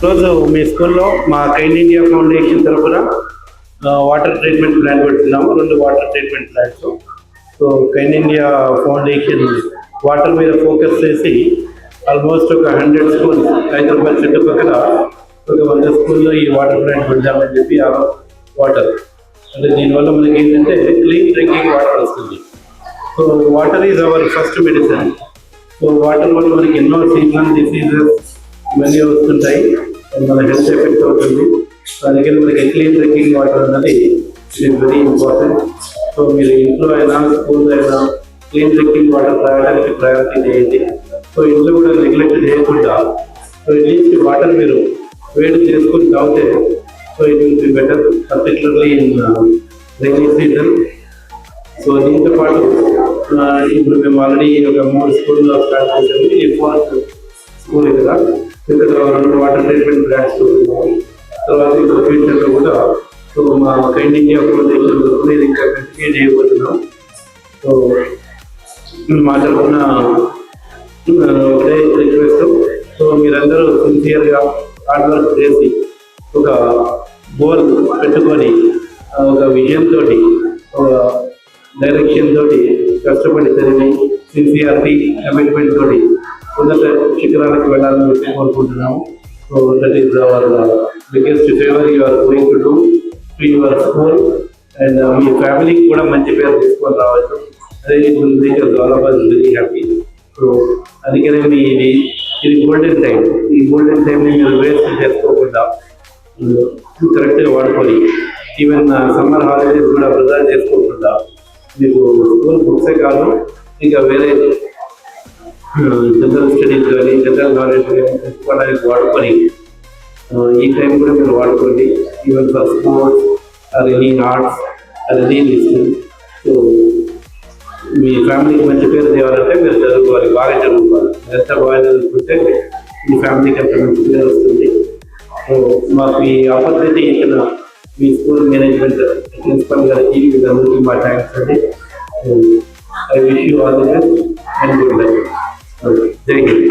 ఈరోజు మీ స్కూల్లో మా కైండ్ ఇండియా ఫౌండేషన్ తరఫున వాటర్ ట్రీట్మెంట్ ప్లాంట్ పెడుతున్నాము. 2 water treatment plants. So kind India foundation water మీద ఫోకస్ చేసి ఆల్మోస్ట్ ఒక 100 స్కూల్స్ హైదరాబాద్ చుట్టుపక్కల ఒక 100 స్కూల్లో ఈ వాటర్ ప్లాంట్ పెడదామని చెప్పి ఆ వాటర్ అంటే దీనివల్ల మనకి ఏంటంటే క్లీన్ డ్రింకింగ్ వాటర్ వస్తుంది. So water is our first medicine. So water వల్ల మనకి ఎన్నో సీజనల్ డిసీజెస్ ఇవన్నీ వస్తుంటాయి, మన హెల్త్ ఎఫెక్ట్ అవుతుంది. అందుకని మనకి క్లీన్ డ్రింకింగ్ వాటర్ అన్నది ఇట్ వెరీ ఇంపార్టెంట్. సో మీరు ఇంట్లో అయినా స్కూల్లో అయినా క్లీన్ డ్రింకింగ్ వాటర్ తాగడానికి ప్రయారిటీ చేయండి. సో ఇంట్లో కూడా నెగ్లెక్ట్ చేయకుండా సో ఇట్ వాటర్ మీరు వేడి చేసుకుని తాగితే so it will be better, particularly in rainy season. So దీంతో పాటు ఇప్పుడు మేము ఆల్రెడీ ఒక 3 స్కూల్లో స్టార్ట్ చేసాము. ఇది 4th స్కూల్ కదా. ఇక్కడ 2 వాటర్ ట్రీట్మెంట్ ప్లాంట్స్ చూస్తున్నాము. తర్వాత ఇప్పుడు ఫ్యూచర్లో కూడా సో మా కైండ్ ఇండియా ఫౌండేషన్ ఇది ఇంకా కంటిన్యూ చేయబోతున్నాం. సో మా తరఫున ఒకటే రిక్వెస్ట్, సో మీరందరూ సిన్సియర్గా హార్డ్ వర్క్ చేసి ఒక గోల్ పెట్టుకొని ఒక విజన్ తోటి ఒక డైరెక్షన్ తోటి కష్టపడి చదివి సిన్సియారిటీ కమిట్మెంట్ తోటి ఉన్నత శిఖరాలకు వెళ్ళాలని చెప్పి కోరుకుంటున్నాము. So that is our biggest favour you are going to do to your school and మీ ఫ్యామిలీకి కూడా మంచి పేరు తీసుకొని రావచ్చు. అదే all of us very happy. So అందుకనే ఇది గోల్డెన్ టైం. ఈ గోల్డెన్ టైంని మీరు వేస్ట్ చేసుకోకుండా కరెక్ట్గా వాడుకొని ఈవెన్ సమ్మర్ హాలిడేస్ కూడా వృధా చేసుకోకుండా మీకు స్కూల్ బుక్సే కాదు ఇంకా వేరే జనరల్ స్టడీస్ కానీ జనరల్ నాలెడ్జ్ తెలుసుకోవడానికి వాడుకొని ఈ టైం కూడా మీరు వాడుకోండి. Even for sports or any arts or any listing. So మీ ఫ్యామిలీకి మంచి పేరు తేవాలంటే మీరు చదువుకోవాలి, బాగా చదువుకోవాలి. ఎంత బాగా చదువుకుంటే మీ ఫ్యామిలీకి అంత మంచి పేరు వస్తుంది. సో మాకు ఈ ఆపర్చునిటీ ఇచ్చిన మీ స్కూల్ మేనేజ్మెంట్ ప్రిన్సిపల్ గారికి వీళ్ళందరికీ మా థ్యాంక్స్ అండి. I wish you all the best and good luck. జై హింద్.